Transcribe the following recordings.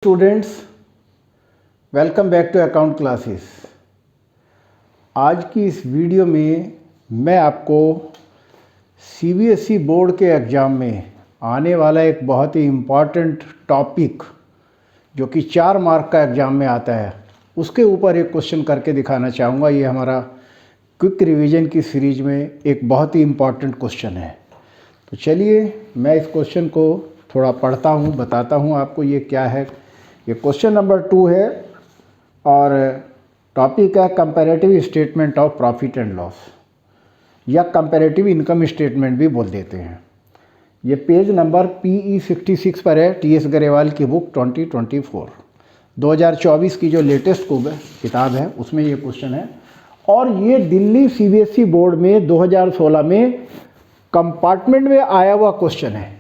Students, welcome back to account classes. आज की इस वीडियो में मैं आपको सीबीएसई बोर्ड के एग्ज़ाम में आने वाला एक बहुत ही इम्पॉर्टेंट टॉपिक जो कि 4 मार्क का एग्ज़ाम में आता है उसके ऊपर एक क्वेश्चन करके दिखाना चाहूँगा। ये हमारा क्विक रिवीजन की सीरीज में एक बहुत ही इम्पॉर्टेंट क्वेश्चन है। तो चलिए मैं इस क्वेश्चन को थोड़ा पढ़ता हूँ, बताता हूँ आपको ये क्या है। ये क्वेश्चन नंबर 2 है और टॉपिक है comparative statement of profit and loss या कंपैरेटिव इनकम स्टेटमेंट भी बोल देते हैं। ये पेज नंबर PE 66 पर है, TS गरेवाल की बुक 2024 की जो लेटेस्ट किताब है उसमें ये क्वेश्चन है। और ये दिल्ली CBSE बोर्ड में 2016 में कंपार्टमेंट में आया हुआ क्वेश्चन है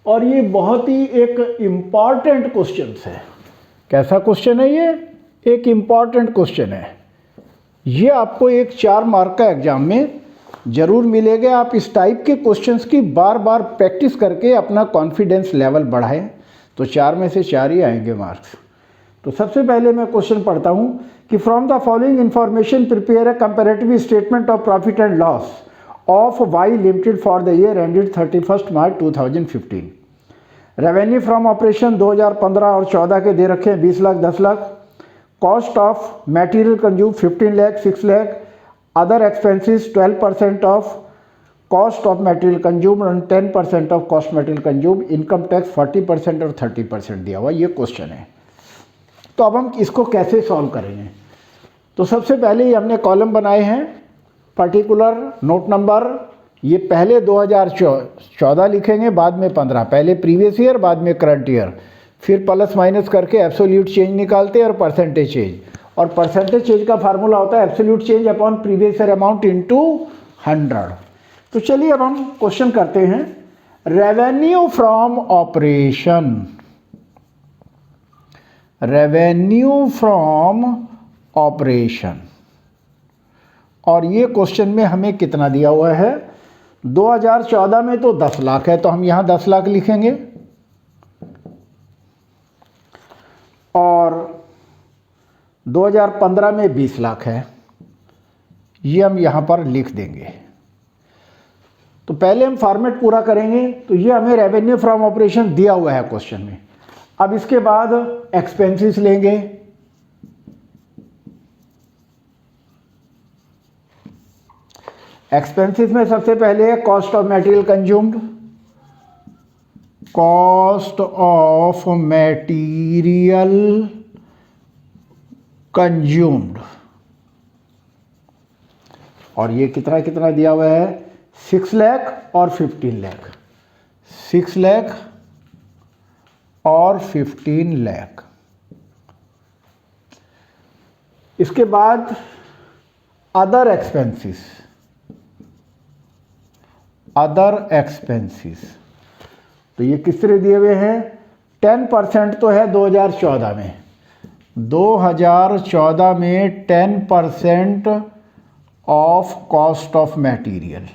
और ये बहुत ही एक इम्पॉर्टेंट क्वेश्चन है। कैसा क्वेश्चन है ये? एक इम्पॉर्टेंट क्वेश्चन है। ये आपको एक 4 मार्क का एग्जाम में ज़रूर मिलेगा। आप इस टाइप के क्वेश्चंस की बार बार प्रैक्टिस करके अपना कॉन्फिडेंस लेवल बढ़ाएं तो 4 में से 4 ही आएंगे मार्क्स। तो सबसे पहले मैं क्वेश्चन पढ़ता हूँ कि from the following information prepare a comparative statement of profit and loss of Y limited for the year ended 31 March 2015। Revenue from operation 2015 और 14 के दे रखे हैं 20 lakh 10 lakh. Cost of material consume 15 lakh 6 lakh. Other expenses 12% of cost of material consume और 10% of cost material consume. Income tax 40% और 30% दिया हुआ। ये क्वेश्चन है। तो अब हम इसको कैसे सॉल्व करेंगे? तो सबसे पहले ही हमने कॉलम बनाए हैं पर्टिकुलर नोट नंबर। ये पहले 2014 लिखेंगे, बाद में 15, पहले प्रीवियस ईयर बाद में करंट ईयर, फिर प्लस माइनस करके एब्सोल्यूट चेंज निकालते हैं और परसेंटेज चेंज। और परसेंटेज चेंज का फार्मूला होता है absolute change upon previous year amount into 100। तो चलिए अब हम क्वेश्चन करते हैं। Revenue from operation, revenue from operation, और ये क्वेश्चन में हमें कितना दिया हुआ है? 2014 में तो 10 लाख है तो हम यहाँ 10 लाख लिखेंगे और 2015 में 20 लाख है, ये हम यहाँ पर लिख देंगे। तो पहले हम फॉर्मेट पूरा करेंगे। तो ये हमें रेवेन्यू फ्रॉम ऑपरेशन दिया हुआ है क्वेश्चन में। अब इसके बाद एक्सपेंसेस लेंगे। एक्सपेंसेस में सबसे पहले है cost of material consumed, cost of material consumed, और ये कितना कितना दिया हुआ है? 6 लाख और 15 लाख, 6 लाख और 15 लाख। इसके बाद अदर एक्सपेंसेस, अदर एक्सपेंसेस, तो ये किस तरह दिए हुए हैं? 10% तो है 2014 में, 2014 में 10% ऑफ कॉस्ट ऑफ मटेरियल।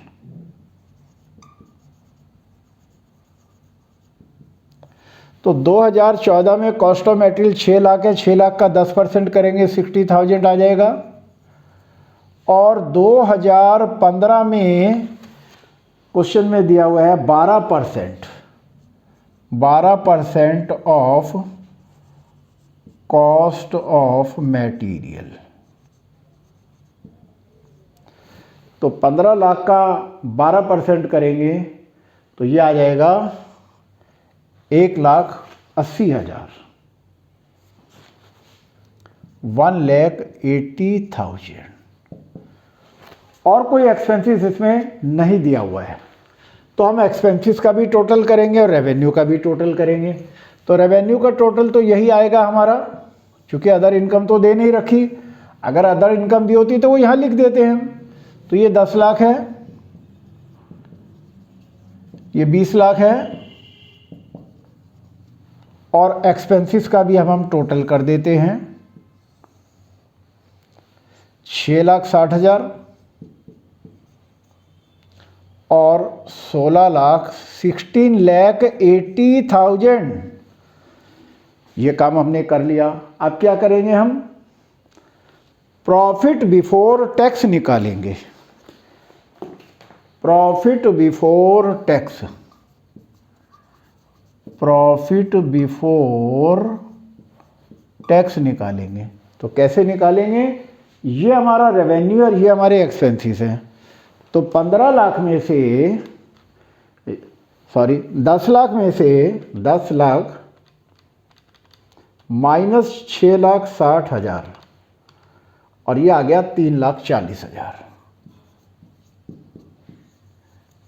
तो 2014 में कॉस्ट ऑफ मटेरियल 6 लाख है, 6 लाख का 10% करेंगे 60,000 आ जाएगा। और 2015 में क्वेश्चन में दिया हुआ है 12%, 12% ऑफ कॉस्ट ऑफ मटेरियल। तो 15 लाख का 12% करेंगे तो ये आ जाएगा 1,80,000, 1,80,000। और कोई एक्सपेंसेस इसमें नहीं दिया हुआ है तो हम एक्सपेंसेस का भी टोटल करेंगे और रेवेन्यू का भी टोटल करेंगे। तो रेवेन्यू का टोटल तो यही आएगा हमारा, क्योंकि अदर इनकम तो दे नहीं रखी। अगर अदर इनकम दी होती तो वो यहाँ लिख देते हैं। तो ये 10 लाख है, ये 20 लाख है, और एक्सपेंसेस का भी हम टोटल कर देते हैं 6,60,000 और 16,80,000। ये काम हमने कर लिया। अब क्या करेंगे, हम प्रॉफिट बिफोर टैक्स निकालेंगे। Profit before tax, profit before tax निकालेंगे। तो कैसे निकालेंगे, ये हमारा रेवेन्यू और ये हमारे एक्सपेंसेस हैं। तो 15 लाख में से, सॉरी 10 लाख में से 10 लाख माइनस 6,60,000 और ये आ गया 3,40,000।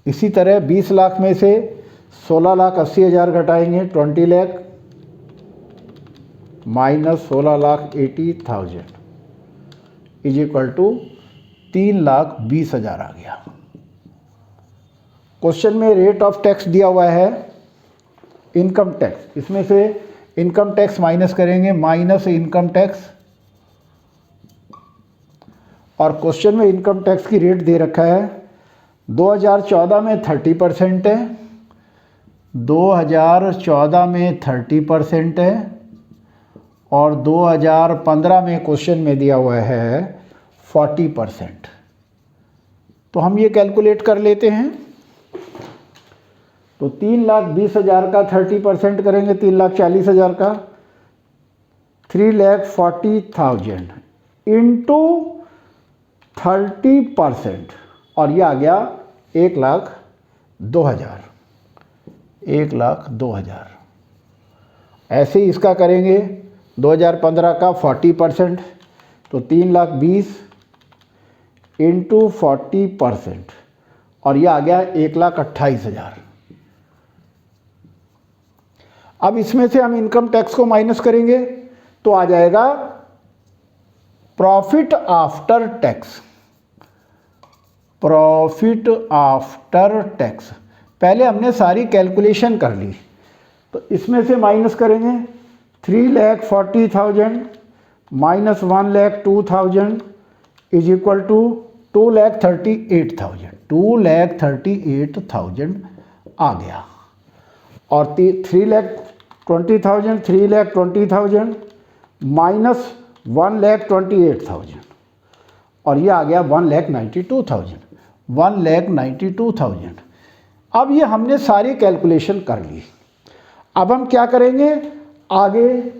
इसी तरह 20 लाख में से 16,80,000 घटाएंगे, 20 lakh minus 16,80,000 is equal to 3,20,000 आ गया। क्वेश्चन में रेट ऑफ टैक्स दिया हुआ है इनकम टैक्स, इसमें से इनकम टैक्स माइनस करेंगे, माइनस इनकम टैक्स, और क्वेश्चन में इनकम टैक्स की रेट दे रखा है 2014 में 30% है, 2014 में 30% है, और 2015 में क्वेश्चन में दिया हुआ है 40%। तो हम ये कैलकुलेट कर लेते हैं। तो 3,20,000 का 30% करेंगे, 3,40,000 का 3,40,000 इंटू 30%, और ये आ गया 1,02,000, 1,02,000। ऐसे ही इसका करेंगे 2015 का 40%, तो 3,20,000 इंटू 40%, और ये आ गया 1,28,000। अब इसमें से हम इनकम टैक्स को माइनस करेंगे तो आ जाएगा profit after tax, profit after tax. पहले हमने सारी कैलकुलेशन कर ली, तो इसमें से माइनस करेंगे 3,40,000 माइनस 1,02,000 इज इक्वल टू 2,38,000, 2,38,000 आ गया। और 3,20,000, 3,20,000 माइनस 1,28,000, और ये आ गया 1,92,000, 1,92,000। अब ये हमने सारी कैलकुलेशन कर ली। अब हम क्या करेंगे, आगे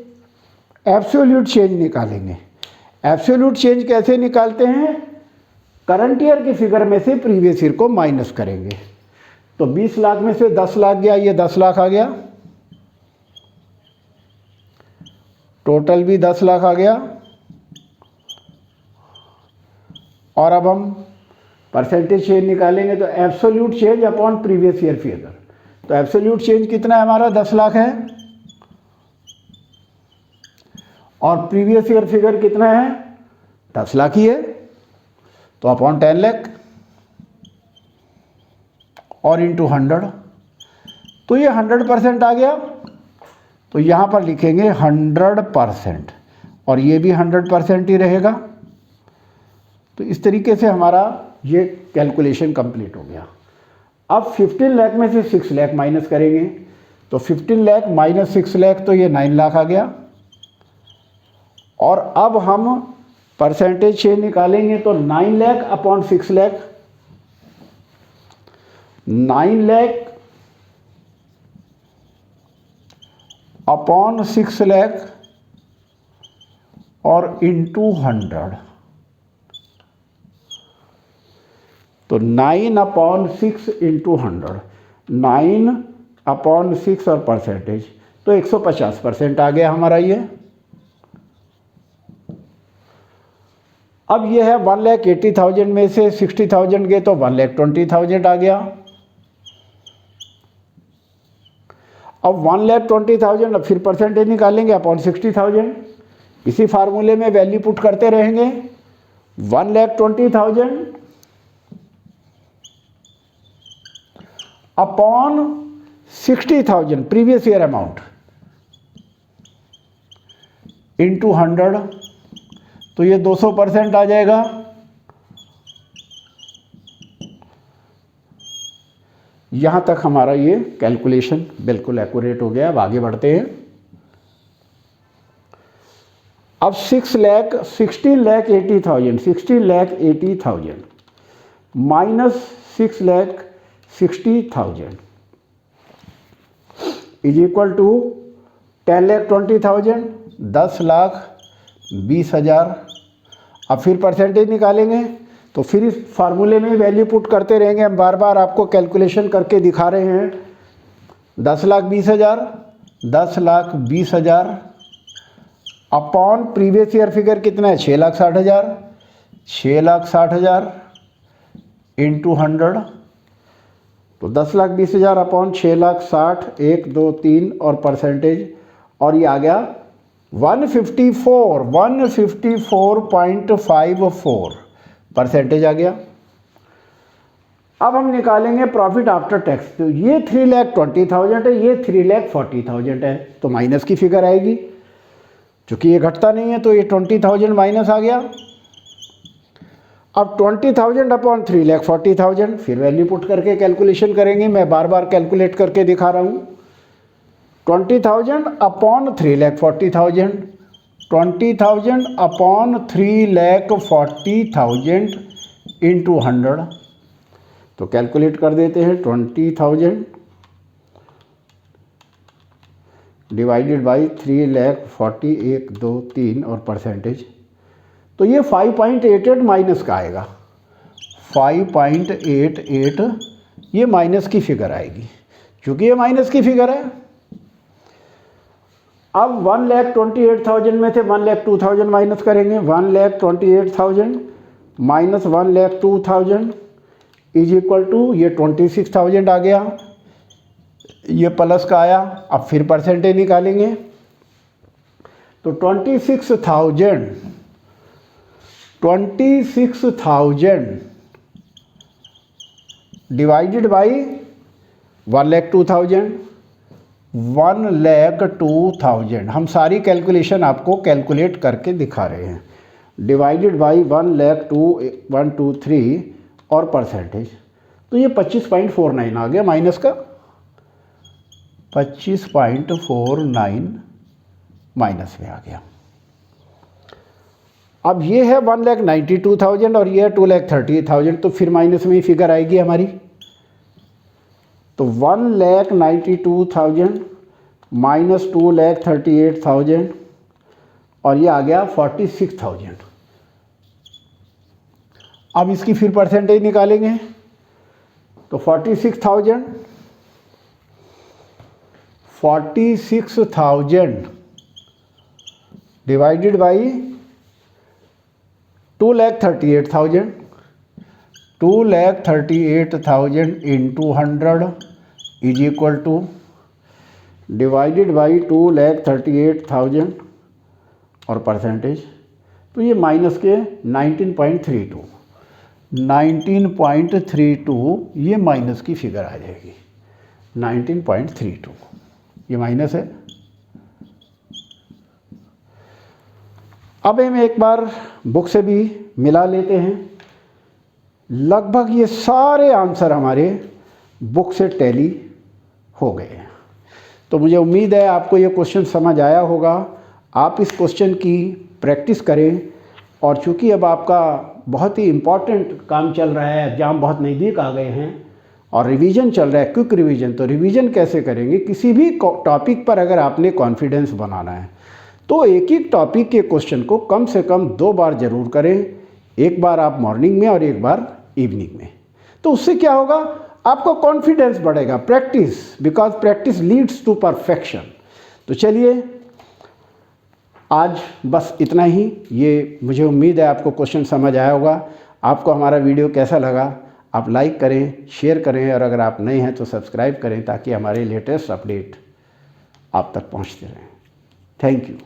एब्सोल्यूट चेंज निकालेंगे। एब्सोल्यूट चेंज कैसे निकालते हैं, करंट ईयर की फिगर में से प्रीवियस ईयर को माइनस करेंगे। तो 20 लाख में से 10 लाख गया, ये 10 लाख आ गया, टोटल भी 10 लाख आ गया। और अब हम परसेंटेज चेंज निकालेंगे, तो absolute change upon previous year figure. तो एब्सोल्यूट चेंज कितना है हमारा, 10 लाख है, और प्रीवियस ईयर फिगर कितना है, 10 लाख ही है, तो अपॉन 10 लाख और इंटू 100, तो ये 100% आ गया। तो यहाँ पर लिखेंगे 100%, और ये भी 100% ही रहेगा। तो इस तरीके से हमारा ये कैलकुलेशन कंप्लीट हो गया। अब 15 लाख में से 6 लाख माइनस करेंगे, तो 15 लाख माइनस 6 लाख, तो ये 9 लाख आ गया। और अब हम परसेंटेज चेंज निकालेंगे, तो 9 लाख अपॉन 6 लाख, 9 लाख अपॉन 6 लाख और इंटू 100, तो 9 अपॉन 6 इंटू 100, 9 अपॉन 6 और परसेंटेज, तो 150% आ गया हमारा ये। अब ये है 1,80,000 में से 60,000 गए, तो 1,20,000 आ गया। अब 1,20,000, अब फिर परसेंटेज निकालेंगे अपॉन 60,000, इसी फार्मूले में वैल्यू पुट करते रहेंगे। 1,20,000 upon 60,000 previous year amount into 100, तो ये 200% आ जाएगा। यहाँ तक हमारा ये कैलकुलेशन बिल्कुल एक्यूरेट हो गया। अब आगे बढ़ते हैं। अब 16,80,000 माइनस 6,60,000 इज इक्वल टू 10,20,000, 10,20,000। अब फिर परसेंटेज निकालेंगे तो फिर इस फार्मूले में वैल्यू पुट करते रहेंगे। हम बार बार आपको कैलकुलेशन करके दिखा रहे हैं। 10,20,000, 10,20,000 अपॉन प्रीवियस ईयर फिगर कितना है 6,60,000, 6,60,000 इंटू 100, तो 10,20,000 अपॉन 6,60,000, 1 2 3 और परसेंटेज, और ये आ गया 154.54 परसेंटेज आ गया। अब हम निकालेंगे प्रॉफिट आफ्टर टैक्स। तो ये 3,20,000 है, ये 3,40,000 है, तो माइनस की फिगर आएगी। चूँकि ये घटता नहीं है तो ये 20,000 माइनस आ गया। अब 20,000 अपॉन 3,40,000, फिर वैल्यू पुट करके कैलकुलेशन करेंगे। मैं बार बार कैलकुलेट करके दिखा रहा हूँ। 20,000 अपॉन 3,40,000, 20,000 अपॉन 3,40,000 इंटू 100, तो कैलकुलेट कर देते हैं। 20,000 डिवाइडेड बाई 3,40,000, 1 2 3 और परसेंटेज, तो ये 5.88 माइनस का आएगा। 5.88 ये माइनस की फिगर आएगी। क्योंकि ये माइनस की फिगर है। अब 1,28,000 में से 1,02,000 माइनस करेंगे। 1,28,000 माइनस 1,02,000 इज इक्वल टू, ये 26,000 आ गया, ये प्लस का आया। अब फिर परसेंटेज निकालेंगे तो 26,000 डिवाइडेड बाई 1,02,000, 1,02,000। हम सारी कैलकुलेशन आपको कैलकुलेट करके दिखा रहे हैं। डिवाइडेड बाई 1,02,123 और परसेंटेज, तो ये 25.49 आ गया माइनस का। 25.49 माइनस में आ गया। अब ये है 1,92,000 और ये है 2,30,000, तो फिर माइनस में ही फिगर आएगी हमारी। तो 1,92,000 माइनस 2,38,000 और ये आ गया 46,000। अब इसकी फिर परसेंटेज निकालेंगे तो 46,000 divided by 2,38,000, 2,38,000 into 100 is equal to, divided by 2,38,000 और परसेंटेज, तो ये माइनस के 19.32 ये माइनस की फिगर आ जाएगी। 19.32 ये माइनस है। अब हम एक बार बुक से भी मिला लेते हैं। लगभग ये सारे आंसर हमारे बुक से टैली हो गए हैं। तो मुझे उम्मीद है आपको ये क्वेश्चन समझ आया होगा। आप इस क्वेश्चन की प्रैक्टिस करें, और चूँकि अब आपका बहुत ही इम्पॉर्टेंट काम चल रहा है, एग्ज़ाम बहुत नज़दीक आ गए हैं और रिवीजन चल रहा है, क्विक रिवीजन। तो रिवीजन कैसे करेंगे? किसी भी टॉपिक पर अगर आपने कॉन्फिडेंस बनाना है तो एक ही टॉपिक के क्वेश्चन को कम से कम 2 बार ज़रूर करें। एक बार आप मॉर्निंग में और एक बार इवनिंग में। तो उससे क्या होगा? आपको कॉन्फिडेंस बढ़ेगा। Practice, because practice leads to perfection. तो चलिए आज बस इतना ही। ये मुझे उम्मीद है आपको क्वेश्चन समझ आया होगा। आपको हमारा वीडियो कैसा लगा आप लाइक करें, शेयर करें, और अगर आप नए हैं तो सब्सक्राइब करें ताकि हमारे लेटेस्ट अपडेट आप तक पहुंचते रहें। Thank you.